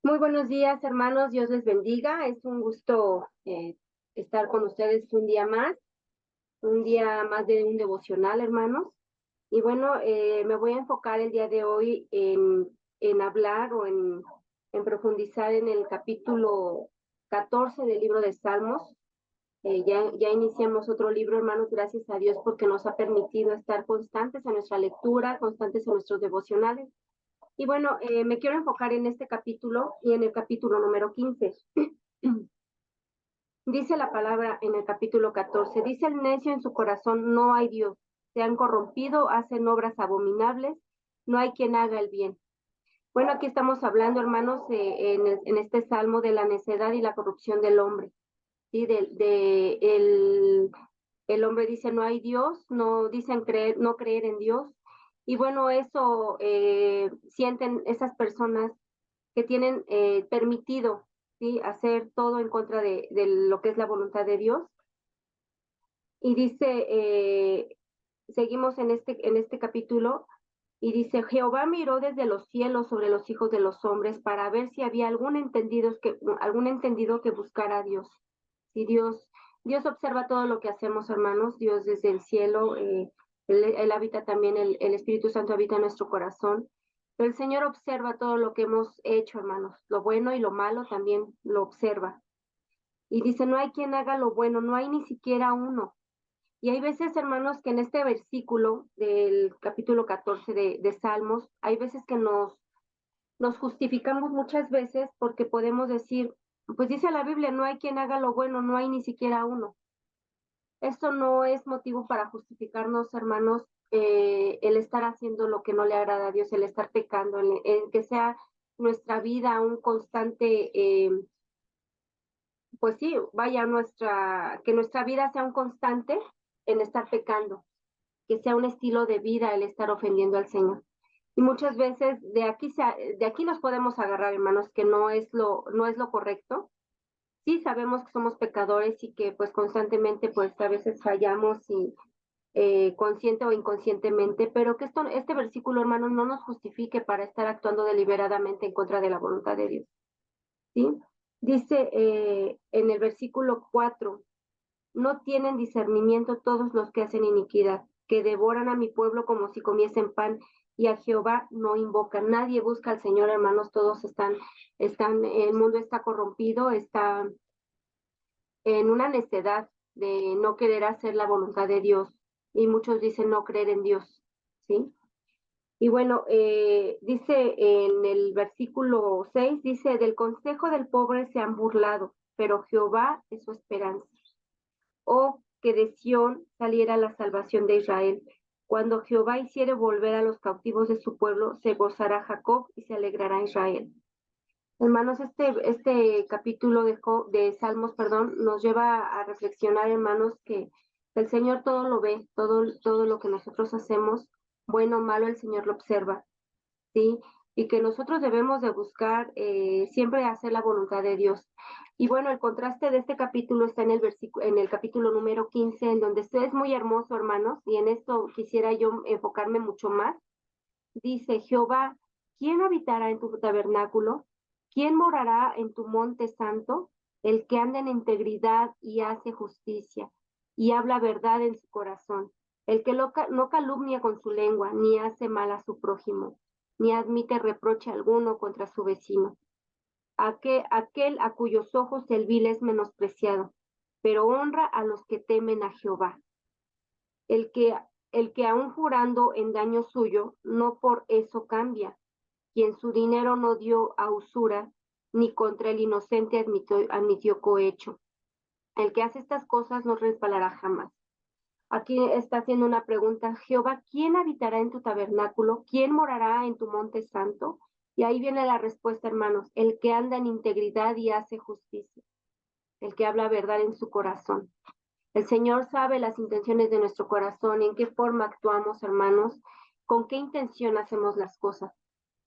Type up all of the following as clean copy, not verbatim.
Muy buenos días, hermanos. Dios les bendiga. Es un gusto estar con ustedes un día más de un devocional, hermanos. Y bueno, me voy a enfocar el día de hoy en hablar en profundizar en el capítulo 14 del libro de Salmos. Ya iniciamos otro libro, hermanos, gracias a Dios porque nos ha permitido estar constantes en nuestra lectura, constantes en nuestros devocionales. Y bueno, me quiero enfocar en este capítulo y en el capítulo número 15. Dice la palabra en el capítulo 14, dice el necio en su corazón, no hay Dios, se han corrompido, hacen obras abominables, no hay quien haga el bien. Bueno, aquí estamos hablando, hermanos, en este salmo de la necedad y la corrupción del hombre. ¿Sí? El hombre dice no hay Dios, no dicen creer, no creer en Dios. Y bueno, eso sienten esas personas que tienen permitido, ¿sí? Hacer todo en contra de lo que es la voluntad de Dios. Y dice, seguimos en este capítulo, y dice, Jehová miró desde los cielos sobre los hijos de los hombres para ver si había algún entendido que buscara a Dios. Si Dios observa todo lo que hacemos, hermanos, Dios desde el cielo, él habita también, el Espíritu Santo habita en nuestro corazón. Pero el Señor observa todo lo que hemos hecho, hermanos, lo bueno y lo malo también lo observa. Y dice, no hay quien haga lo bueno, no hay ni siquiera uno. Y hay veces, hermanos, que en este versículo del capítulo 14 de Salmos, hay veces que nos justificamos muchas veces porque podemos decir, pues dice la Biblia, no hay quien haga lo bueno, no hay ni siquiera uno. Esto no es motivo para justificarnos, hermanos, el estar haciendo lo que no le agrada a Dios, el estar pecando, el que sea nuestra vida un constante, pues sí, vaya, que nuestra vida sea un constante en estar pecando, que sea un estilo de vida el estar ofendiendo al Señor. Y muchas veces de aquí nos podemos agarrar, hermanos, que no es lo correcto. Sí sabemos que somos pecadores y que pues constantemente pues a veces fallamos y consciente o inconscientemente, pero que este versículo, hermanos, no nos justifique para estar actuando deliberadamente en contra de la voluntad de Dios. ¿Sí? Dice en el versículo 4, no tienen discernimiento todos los que hacen iniquidad, que devoran a mi pueblo como si comiesen pan, y a Jehová no invocan. Nadie busca al Señor, hermanos, todos el mundo está corrompido, está en una necedad de no querer hacer la voluntad de Dios, y muchos dicen no creer en Dios, ¿sí? Y bueno, dice en el versículo 6, dice, del consejo del pobre se han burlado, pero Jehová es su esperanza. Oh, que de Sión saliera la salvación de Israel. Cuando Jehová hiciere volver a los cautivos de su pueblo, se gozará Jacob y se alegrará Israel. Hermanos, este capítulo de Salmos, perdón, nos lleva a reflexionar, hermanos, que el Señor todo lo ve, todo lo que nosotros hacemos, bueno o malo, el Señor lo observa. ¿Sí? Y que nosotros debemos de buscar siempre hacer la voluntad de Dios. Y bueno, el contraste de este capítulo está en el capítulo número 15, en donde esto es muy hermoso, hermanos, y en esto quisiera yo enfocarme mucho más. Dice Jehová, ¿quién habitará en tu tabernáculo? ¿Quién morará en tu monte santo? El que anda en integridad y hace justicia y habla verdad en su corazón. El que no calumnia con su lengua, ni hace mal a su prójimo, ni admite reproche alguno contra su vecino. Aquel a cuyos ojos el vil es menospreciado, pero honra a los que temen a Jehová. El que, el que aun jurando engaño suyo, no por eso cambia, quien su dinero no dio a usura, ni contra el inocente admitió cohecho. El que hace estas cosas no resbalará jamás. Aquí está haciendo una pregunta, Jehová, ¿quién habitará en tu tabernáculo? ¿Quién morará en tu monte santo? Y ahí viene la respuesta, hermanos, el que anda en integridad y hace justicia, el que habla verdad en su corazón. El Señor sabe las intenciones de nuestro corazón, en qué forma actuamos, hermanos, con qué intención hacemos las cosas.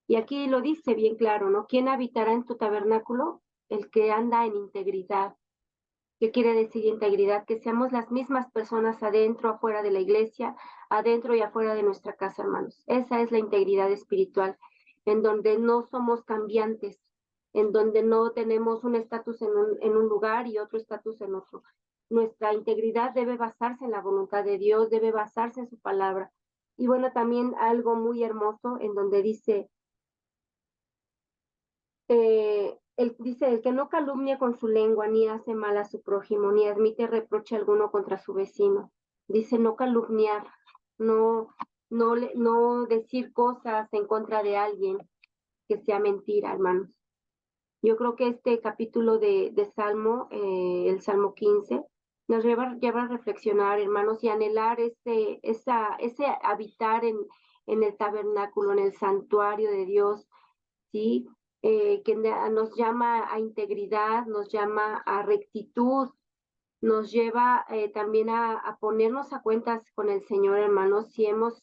Y aquí lo dice bien claro, ¿no? ¿Quién habitará en tu tabernáculo? El que anda en integridad. ¿Qué quiere decir integridad? Que seamos las mismas personas adentro, afuera de la iglesia, adentro y afuera de nuestra casa, hermanos. Esa es la integridad espiritual, en donde no somos cambiantes, en donde no tenemos un estatus en un lugar y otro estatus en otro. Nuestra integridad debe basarse en la voluntad de Dios, debe basarse en su palabra. Y bueno, también algo muy hermoso en donde dice, dice, el que no calumnia con su lengua, ni hace mal a su prójimo, ni admite reproche alguno contra su vecino. Dice no calumniar, no, no decir cosas en contra de alguien que sea mentira, hermanos. Yo creo que este capítulo de Salmo, el Salmo 15, nos lleva a reflexionar, hermanos, y anhelar ese habitar en el tabernáculo, en el santuario de Dios, ¿sí? Que nos llama a integridad, nos llama a rectitud, nos lleva también a ponernos a cuentas con el Señor, hermanos, si hemos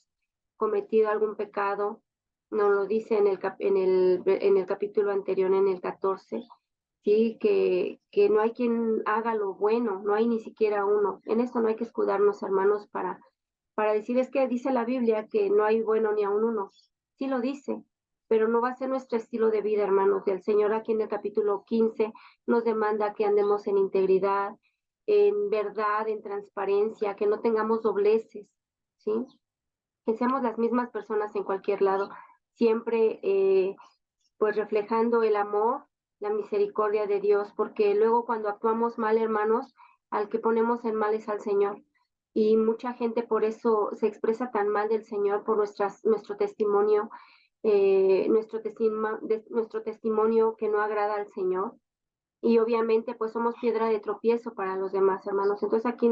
cometido algún pecado, nos lo dice en el capítulo anterior, en el 14, sí, que no hay quien haga lo bueno, no hay ni siquiera uno. En esto no hay que escudarnos, hermanos, para decir, es que dice la Biblia que no hay bueno ni aun uno. Sí lo dice, pero no va a ser nuestro estilo de vida, hermanos. Y el Señor aquí en el capítulo 15 nos demanda que andemos en integridad, en verdad, en transparencia, que no tengamos dobleces, ¿sí? Que seamos las mismas personas en cualquier lado, siempre pues reflejando el amor, la misericordia de Dios, porque luego cuando actuamos mal, hermanos, al que ponemos en mal es al Señor. Y mucha gente por eso se expresa tan mal del Señor, por nuestro testimonio, nuestro testimonio que no agrada al Señor. Y obviamente pues somos piedra de tropiezo para los demás, hermanos. Entonces aquí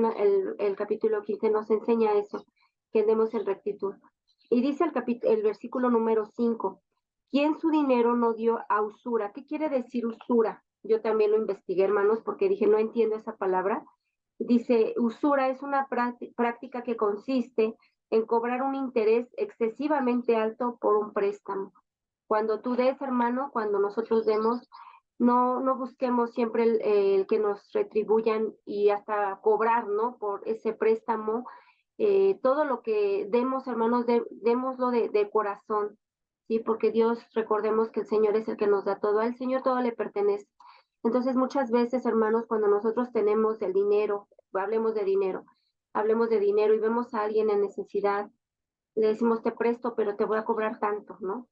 el capítulo 15 nos enseña eso, que andemos en rectitud. Y dice el versículo número 5, ¿quién su dinero no dio a usura? ¿Qué quiere decir usura? Yo también lo investigué, hermanos, porque dije, no entiendo esa palabra. Dice, usura es una práctica que consiste en cobrar un interés excesivamente alto por un préstamo. Cuando tú des, hermano, cuando nosotros demos, no busquemos siempre el que nos retribuyan y hasta cobrar, ¿no? Por ese préstamo. Todo lo que demos, hermanos, démoslo de corazón, ¿sí? Porque Dios, recordemos que el Señor es el que nos da todo, al Señor todo le pertenece. Entonces, muchas veces, hermanos, cuando nosotros tenemos el dinero, hablemos de dinero y vemos a alguien en necesidad, le decimos, te presto, pero te voy a cobrar tanto, ¿no?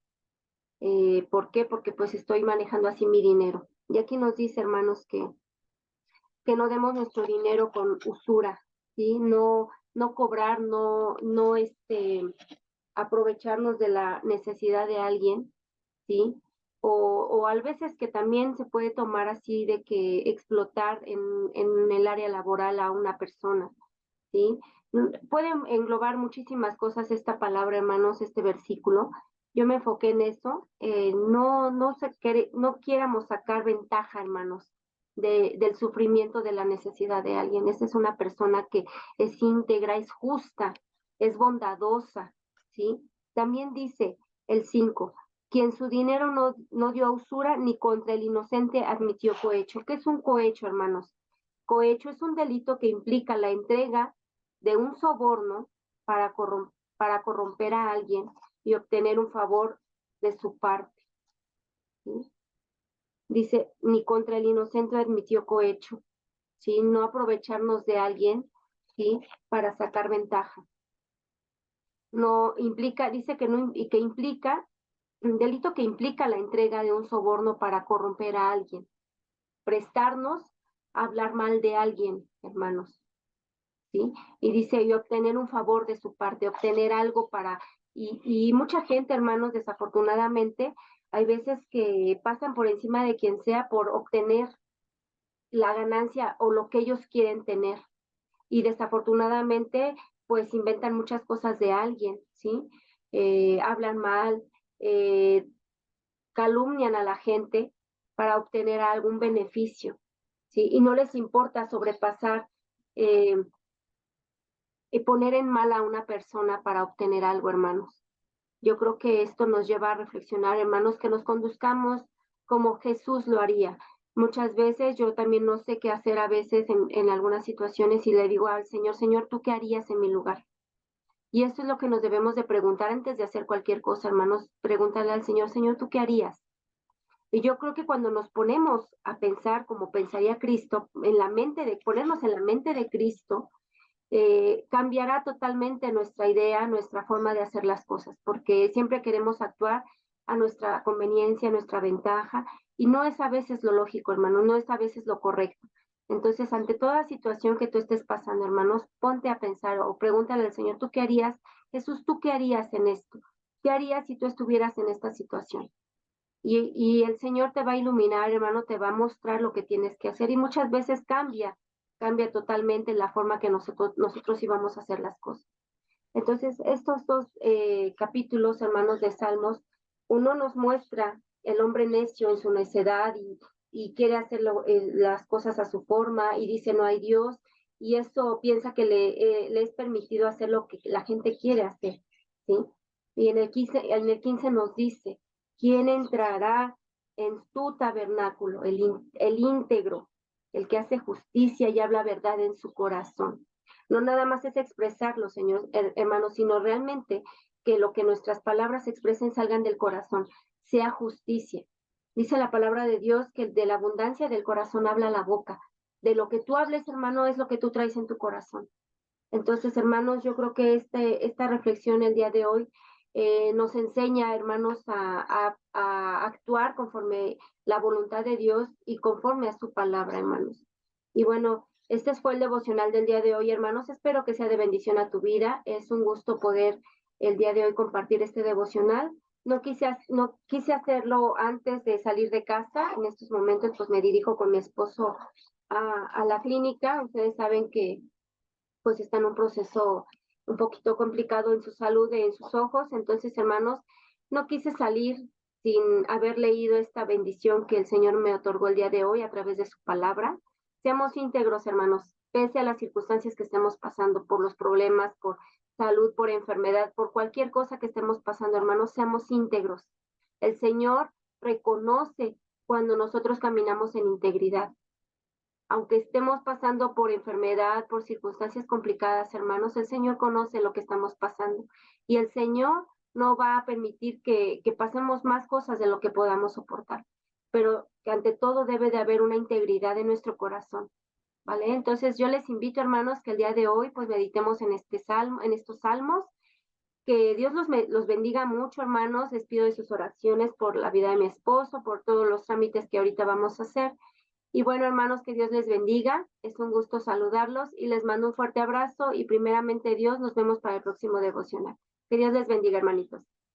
¿Por qué? Porque pues estoy manejando así mi dinero. Y aquí nos dice, hermanos, que no demos nuestro dinero con usura, ¿sí? No cobrar, no aprovecharnos de la necesidad de alguien, ¿sí? O a veces que también se puede tomar así de que explotar en el área laboral a una persona, ¿sí? Puede englobar muchísimas cosas esta palabra, hermanos, este versículo. Yo me enfoqué en eso. No quiéramos sacar ventaja, hermanos, del sufrimiento, de la necesidad de alguien. Esa es una persona que es íntegra, es justa, es bondadosa, ¿sí? También dice el 5, quien su dinero no dio a usura ni contra el inocente admitió cohecho. ¿Qué es un cohecho, hermanos? Cohecho es un delito que implica la entrega de un soborno para corromper a alguien y obtener un favor de su parte, ¿sí? Dice, ni contra el inocente admitió cohecho, ¿sí? No aprovecharnos de alguien, ¿sí? Para sacar ventaja. No implica, dice que no, y que implica, un delito que implica la entrega de un soborno para corromper a alguien, prestarnos a hablar mal de alguien, hermanos, ¿sí? Y dice, y obtener un favor de su parte, obtener algo y mucha gente, hermanos, desafortunadamente, hay veces que pasan por encima de quien sea por obtener la ganancia o lo que ellos quieren tener. Y desafortunadamente, pues inventan muchas cosas de alguien, ¿sí? Hablan mal, eh, calumnian a la gente para obtener algún beneficio, ¿sí? Y no les importa sobrepasar eh, y poner en mal a una persona para obtener algo, hermanos. Yo creo que esto nos lleva a reflexionar, hermanos, que nos conduzcamos como Jesús lo haría. Muchas veces yo también no sé qué hacer a veces en algunas situaciones y le digo al Señor, Señor, ¿tú qué harías en mi lugar? Y eso es lo que nos debemos de preguntar antes de hacer cualquier cosa, hermanos. Pregúntale al Señor, Señor, ¿tú qué harías? Y yo creo que cuando nos ponemos a pensar como pensaría Cristo, ponernos en la mente de Cristo, cambiará totalmente nuestra idea, nuestra forma de hacer las cosas, porque siempre queremos actuar a nuestra conveniencia, a nuestra ventaja, y no es a veces lo lógico, hermano, no es a veces lo correcto. Entonces, ante toda situación que tú estés pasando, hermanos, ponte a pensar o pregúntale al Señor, ¿tú qué harías? Jesús, ¿tú qué harías en esto? ¿Qué harías si tú estuvieras en esta situación? Y el Señor te va a iluminar, hermano, te va a mostrar lo que tienes que hacer y muchas veces cambia totalmente la forma que nosotros íbamos a hacer las cosas. Entonces, estos dos capítulos, hermanos, de Salmos, uno nos muestra el hombre necio en su necedad y quiere hacer las cosas a su forma y dice no hay Dios y eso piensa que le es permitido hacer lo que la gente quiere hacer, ¿sí? Y en el 15 nos dice, ¿quién entrará en tu tabernáculo? El íntegro, el que hace justicia y habla verdad en su corazón. No nada más es expresarlo, señor, hermanos, sino realmente que lo que nuestras palabras expresen salgan del corazón, sea justicia. Dice la palabra de Dios que de la abundancia del corazón habla la boca. De lo que tú hables, hermano, es lo que tú traes en tu corazón. Entonces, hermanos, yo creo que esta reflexión el día de hoy nos enseña, hermanos, a actuar conforme la voluntad de Dios y conforme a su palabra, hermanos. Y bueno, este fue el devocional del día de hoy, hermanos. Espero que sea de bendición a tu vida. Es un gusto poder el día de hoy compartir este devocional. No quise hacerlo antes de salir de casa. En estos momentos, pues me dirijo con mi esposo a la clínica. Ustedes saben que pues está en un proceso un poquito complicado en su salud y en sus ojos. Entonces, hermanos, no quise salir sin haber leído esta bendición que el Señor me otorgó el día de hoy a través de su palabra. Seamos íntegros, hermanos, pese a las circunstancias que estemos pasando, por los problemas, por salud, por enfermedad, por cualquier cosa que estemos pasando, hermanos, seamos íntegros. El Señor reconoce cuando nosotros caminamos en integridad aunque estemos pasando por enfermedad, por circunstancias complicadas, hermanos, el Señor conoce lo que estamos pasando y el Señor no va a permitir que pasemos más cosas de lo que podamos soportar, pero que ante todo debe de haber una integridad en nuestro corazón, ¿vale? Entonces yo les invito, hermanos, que el día de hoy pues meditemos en este salmo, en estos salmos, que Dios los bendiga mucho, hermanos. Les pido de sus oraciones por la vida de mi esposo, por todos los trámites que ahorita vamos a hacer. Y bueno, hermanos, que Dios les bendiga. Es un gusto saludarlos y les mando un fuerte abrazo y primeramente Dios, nos vemos para el próximo devocional. Que Dios les bendiga, hermanitos.